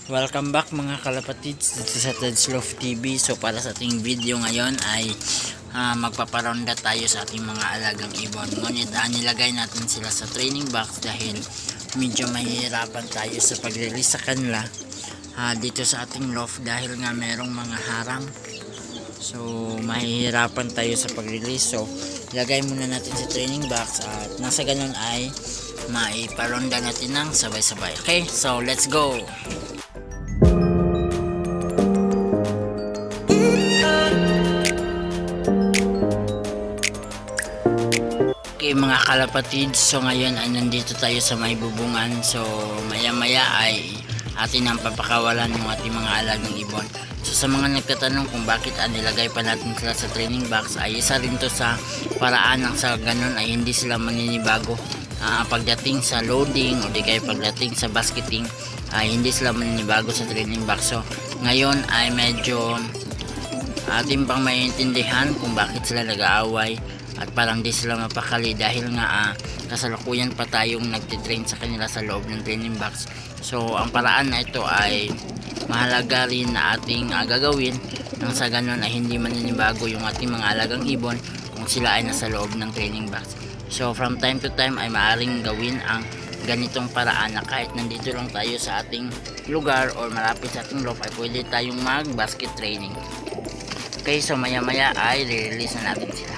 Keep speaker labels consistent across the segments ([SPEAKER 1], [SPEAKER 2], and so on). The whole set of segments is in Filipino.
[SPEAKER 1] Welcome back mga kalapatids dito sa Ted's Love TV. So para sa ating video ngayon ay magpaparonda tayo sa ating mga alagang ibon. Ngunit nilagay natin sila sa training box dahil medyo mahihirapan tayo sa pag-release sa kanila dito sa ating loft dahil nga merong mga harang. So mahihirapan tayo sa pag-release. So ilagay muna natin sa training box at nasa ganun ay maiparonda natin ng sabay-sabay. Okay, so let's go! Okay mga kalapatids, so ngayon ay nandito tayo sa may bubungan. So maya maya ay atin ang papakawalan ng ating mga alagang ibon. So sa mga nagtatanong kung bakit nilagay pa natin sila sa training box, ay isa rin to sa paraan ng sa ganun ay hindi sila maninibago pagdating sa loading o di kaya pagdating sa basketing, ay hindi sila maninibago sa training box. So ngayon ay medyo ating pang maintindihan kung bakit sila nag-aaway at parang di sila mapakali dahil nga kasalukuyan pa tayong nagtitrain sa kanila sa loob ng training box. So ang paraan na ito ay mahalaga rin na ating gagawin nang sa ganun ay hindi maninibago yung ating mga alagang ibon kung sila ay nasa loob ng training box. So from time to time ay maaaring gawin ang ganitong paraan na kahit nandito lang tayo sa ating lugar or malapit sa ating loft ay pwede tayong mag basket training. Okay, so maya maya ay release na natin sila.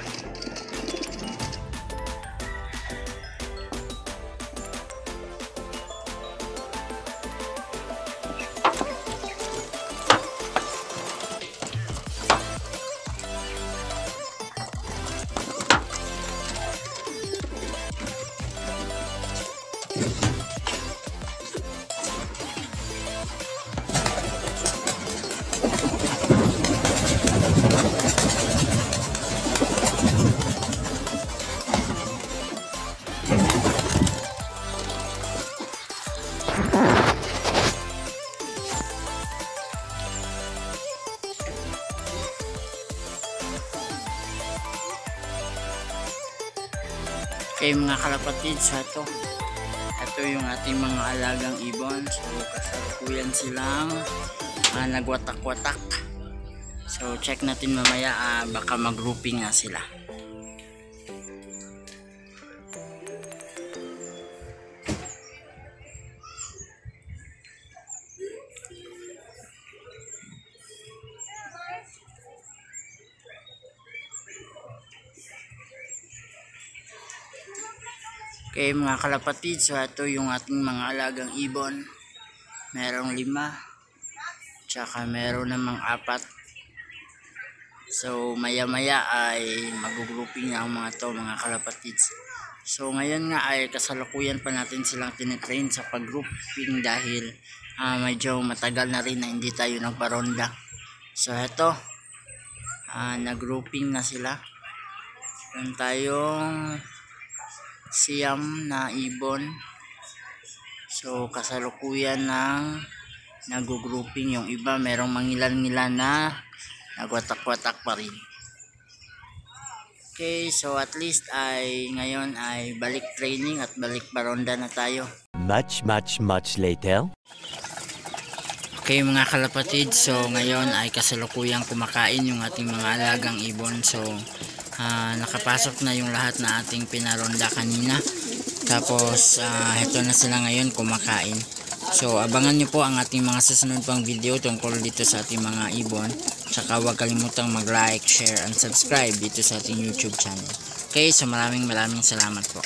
[SPEAKER 1] Okay mga kalapatids, ito yung ating mga alagang ibon. So kasalukuyan silang nagwatak-watak. So check natin mamaya, baka mag-grouping na sila. Okay mga kalapatid, so ito yung ating mga alagang ibon. Merong 5, tsaka meron namang 4. So maya maya ay mag-grouping na ang mga to mga kalapatids. So ngayon nga ay kasalukuyan pa natin silang tinitrain sa pag-grouping dahil medyo matagal na rin na hindi tayo nagparonda. So ito, nag-grouping na sila. Meron tayong siyam na ibon. So kasalukuyan ng nag-grouping. Yung iba merong mangilan-ngilan na nagwatak-watak pa rin. Okay, so at least ay ngayon ay balik training at balik paronda na tayo.
[SPEAKER 2] Much later.
[SPEAKER 1] Okay mga kalapatid, so ngayon ay kasalukuyang kumakain yung ating mga alagang ibon. So nakapasok na yung lahat na ating pinaronda kanina. Tapos ito na sila ngayon kumakain. So abangan nyo po ang ating mga susunod pang video tungkol dito sa ating mga ibon. Tsaka huwag kalimutang mag-like, share, and subscribe dito sa ating YouTube channel. Okay, so maraming salamat po.